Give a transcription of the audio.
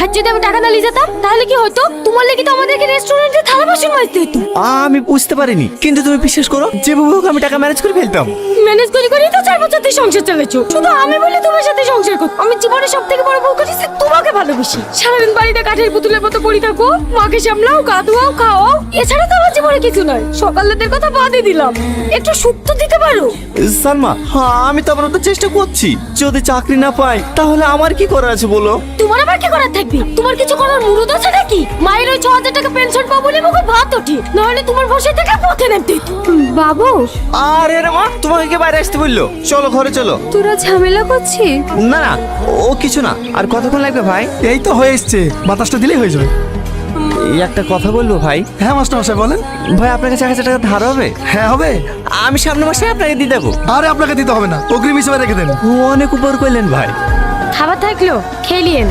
আর যদি আমি টাকা না নিয়ে যেতাম তাহলে কি হতো? তোমার লেগে তো আমাদেরকে রেস্টুরেন্টে থালা বাসন মাজতে হতো। আমি বুঝতে পারিনি, কিন্তু তুমি বিশ্বাস করো, যেভাবে হোক আমি টাকা ম্যানেজ করে ফেলতাম। ম্যানেজ করে করেই তো 4 বছর ধরে সংসার চালাচ্ছো। শুধু আমি বলে তোমার সাথে সংসার করো। আমি জীবনে সব থেকে বড় ভুল করেছি, তোমাকে ভালোবাসি। সারাদিন বাড়িতে কাঠের পুতুলের মতো পড়ে থাকো, মাকে সামলাও, গা ধোয়াও, খাওয়াও, এছাড়া তো আমার জীবনে কিছু নয়। সকালের কথা বাদই দিলাম, একটু সুখ তো দিতে পারো। সালমা, আমি তো আপাতত চেষ্টা করছি। যদি চাকরি না পাই তাহলে আমার কি করার আছে বলো? তোমার আবার কি করার থাকবে? তোমার কিছু করার মুরুদ আছে নাকি? মায়ের ওই 6,000 টাকা পেনশন পাবো বলে মুখে ভাত ওঠে, নাহলে তোমার বসে থেকে পথে নামতে হতো। বাবু, আরে রে মা, তোমাকে কে বাইরে আসতে বললো? চলো ঘরে চলো। তোরা ঝামেলা করছিস? না না, ও কিছু না। আর কতক্ষণ লাগবে ভাই? এই তো হয়ে এসছে, বাতাসটা দিলেই হয়ে যাবে। এই একটা কথা বলবো ভাই। হ্যাঁ মাস্টার মশাই বলেন। ভাই আপনার কাছে 1,000 টাকা ধার হবে? হ্যাঁ হবে। আমি সামনের মাসে আপনাকে দিয়ে দেবো। আরে আপনাকে দিতে হবে না, অগ্রিম হিসেবে রেখে দেন। অনেক উপর করলেন ভাই। খাবার থাকলো খেলিয়েন।